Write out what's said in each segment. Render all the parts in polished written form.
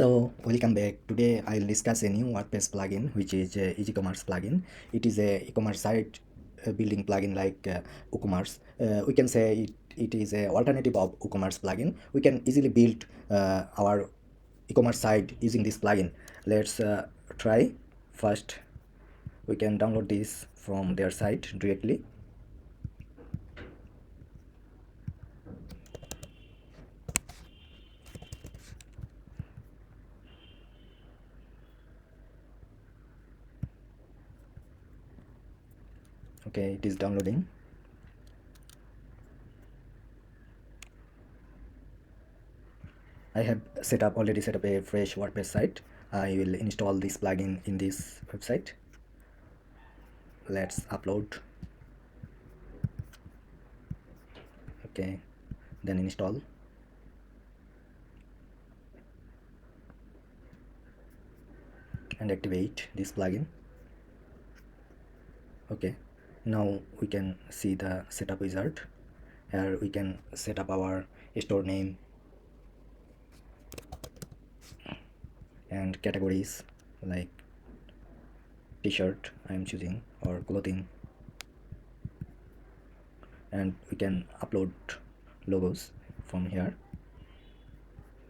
So welcome back. Today I'll discuss a new WordPress plugin which is EasyCommerce plugin. It is a e-commerce site building plugin like WooCommerce. We can say it is a alternative of WooCommerce plugin. We can easily build our e-commerce site using this plugin. Let's try. First, we can download this from their site directly. Okay, it is downloading. I have already set up a fresh WordPress site. I will install this plugin in this website. Let's upload. Okay, then install. And activate this plugin. Okay, now we can see the setup wizard. Here we can set up our store name and categories like t-shirt I am choosing, or clothing, and we can upload logos from here,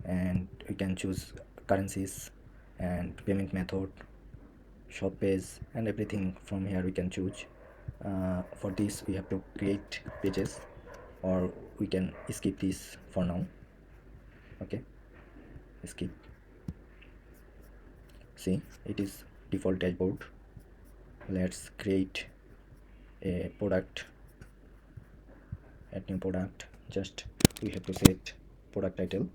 and we can choose currencies and payment method, shop page, and everything from here we can choose. For this we have to create pages, or we can skip this for now. Okay, skip. See, it is default dashboard. Let's create a product, add new product. Just we have to set product title,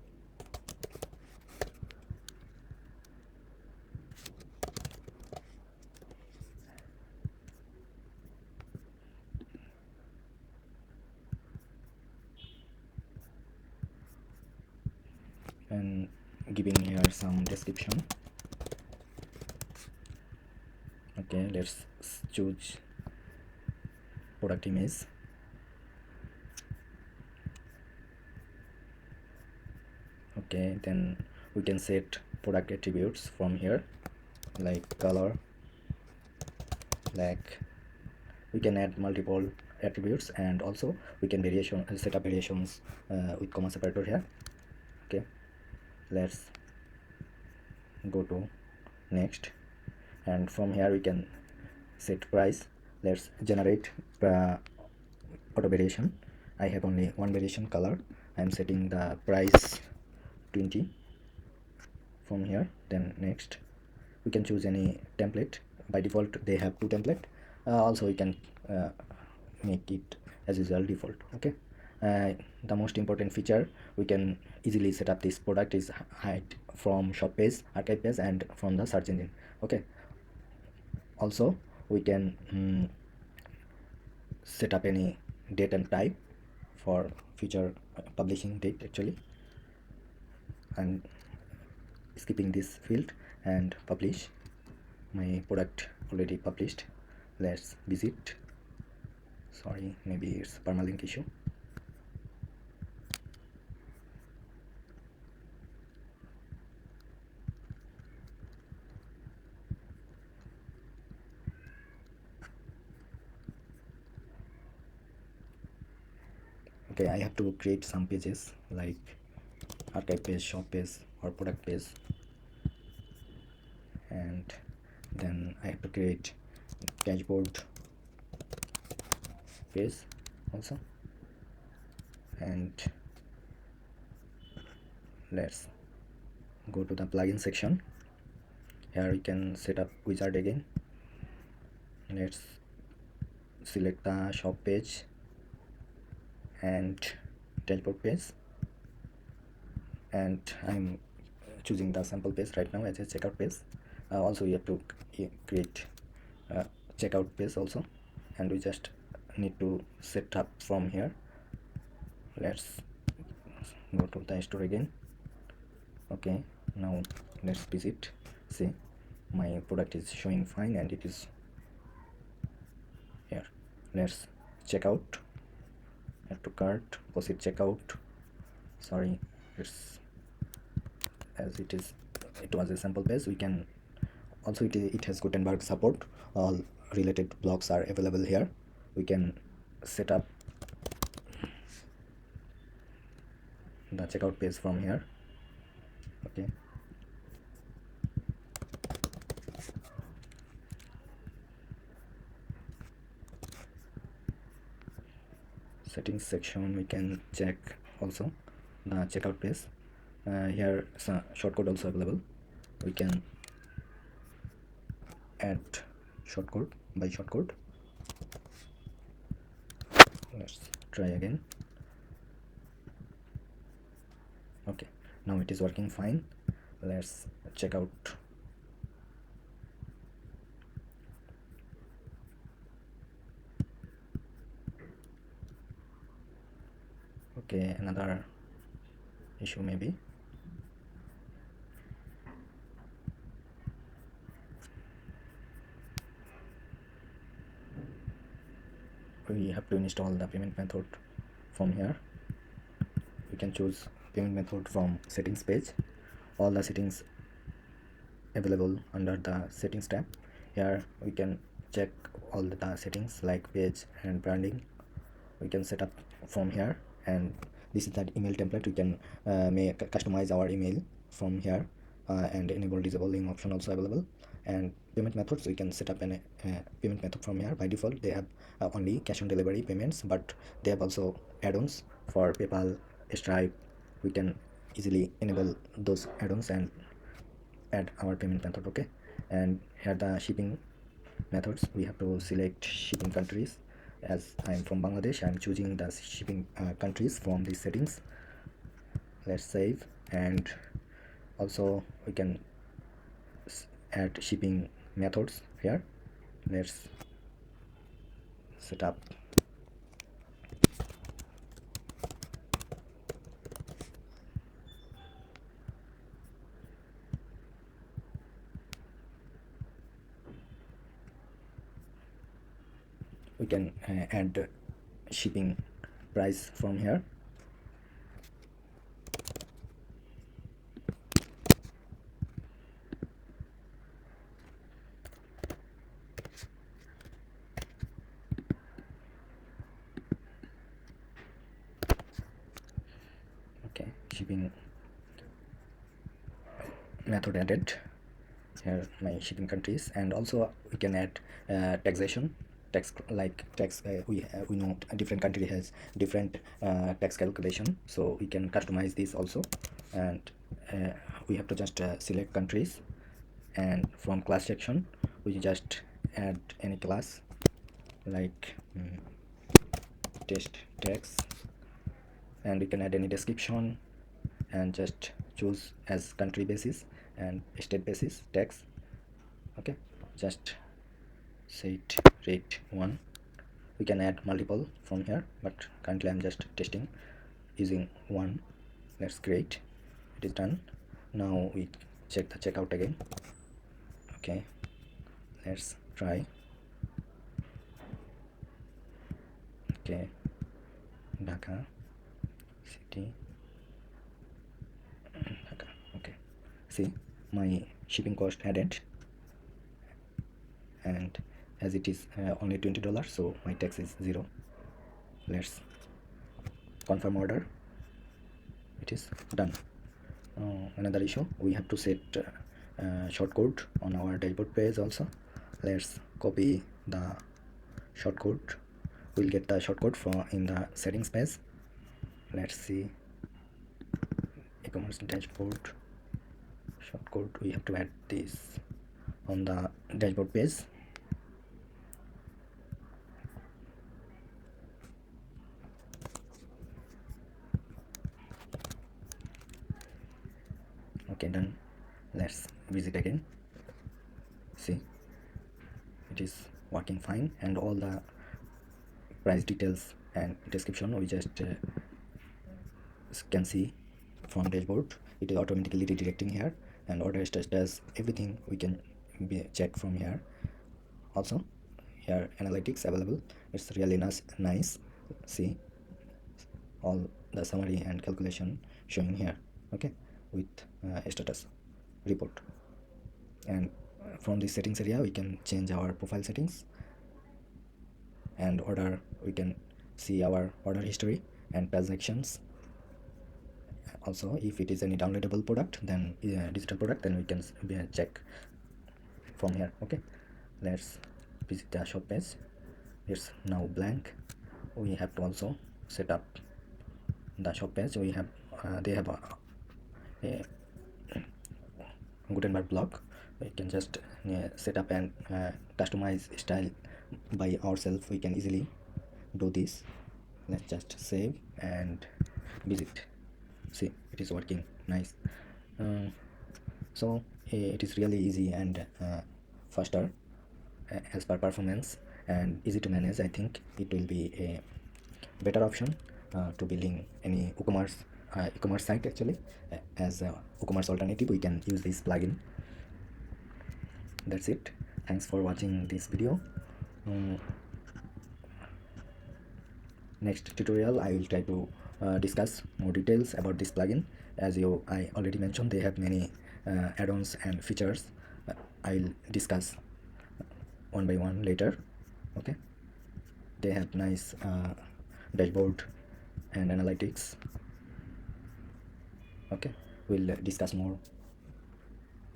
and giving here some description. Okay, let's choose product image. Okay, then we can set product attributes from here, like color, black. We can add multiple attributes, and also we can set up variations with comma separator here. Okay, let's go to next, and from here we can set price. Let's generate auto variation. I have only one variation, color. I am setting the price 20 from here. Then next, we can choose any template. By default they have two template. Also we can make it as usual default. Okay, the most important feature, we can easily set up this product is hide from shop page, archive page, and from the search engine. Okay, also we can set up any date and type for future publishing date actually, and skipping this field and publish. My product already published. Let's visit. Sorry, maybe it's permalink issue. Okay, I have to create some pages like archive page, shop page, or product page, and then I have to create dashboard page also. And let's go to the plugin section. Here we can set up wizard again. Let's select the shop page and dashboard page, and I'm choosing the sample page right now as a checkout page. Also you have to create checkout page also, and we just need to set up from here. Let's go to the store again. Okay, now let's visit. See, my product is showing fine, and it is here. Let's check out. Add to cart, proceed checkout. Sorry, it's as it is it was a sample page. We can also, it has Gutenberg support. All related blocks are available here. We can set up the checkout page from here. Okay, settings section, we can check also the checkout page. Here some shortcode also available. We can add shortcode by shortcode. Let's try again. Okay, now it is working fine. Let's check out. Okay, another issue maybe. We have to install the payment method from here. We can choose payment method from settings page. All the settings available under the settings tab. Here we can check all the settings like page and branding. We can set up from here, and this is that email template. We can customize our email from here, and enable disabling option also available. And payment methods, we can set up an payment method from here. By default they have only cash on delivery payments, but they have also add-ons for PayPal, Stripe. We can easily enable those add-ons and add our payment method. Okay, and here the shipping methods. We have to select shipping countries. As I am from Bangladesh, I am choosing the shipping countries from these settings. Let's save, and also we can add shipping methods here. Let's set up. We can add shipping price from here. Okay, shipping method added. Here my shipping countries, and also we can add taxation. Tax, we know a different country has different tax calculation, so we can customize this also. And we have to just select countries, and from class section we just add any class like test tax, and we can add any description and just choose as country basis and state basis tax. Okay, just say it rate 1. We can add multiple from here, but currently I'm just testing using 1. Let's create. It is done. Now we check the checkout again. Okay, let's try. Okay, Dhaka city, Dhaka. Okay, see my shipping cost added, and as it is only $20, so my tax is 0. Let's confirm order. It is done. Another issue, we have to set shortcode on our dashboard page also. Let's copy the shortcode. We'll get the shortcode from in the settings page. Let's see, e-commerce dashboard shortcode. We have to add this on the dashboard page. Okay, done. Let's visit again. See, it is working fine, and all the price details and description we just can see from dashboard. It is automatically redirecting here, and order status, everything we can check from here. Also here analytics available. It's really nice. See all the summary and calculation showing here. Okay, with status. report. And from the settings area we can change our profile settings, and order, we can see our order history and transactions. Also, if it is any downloadable product, then digital product, then we can check from here. Okay, let's visit the shop page. It's now blank. We have to also set up the shop page. We have they have a Gutenberg block. We can just set up and customize style by ourselves. We can easily do this. Let's just save and visit. See, it is working nice. So it is really easy and faster as per performance, and easy to manage. I think it will be a better option to building any e-commerce site. Actually, as a e-commerce alternative, we can use this plugin. That's it. Thanks for watching this video. Next tutorial I will try to discuss more details about this plugin. As I already mentioned, they have many add-ons and features. I'll discuss one by one later. Okay, they have nice dashboard and analytics. Okay, we'll discuss more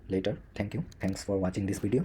later. Thank you. Thanks for watching this video.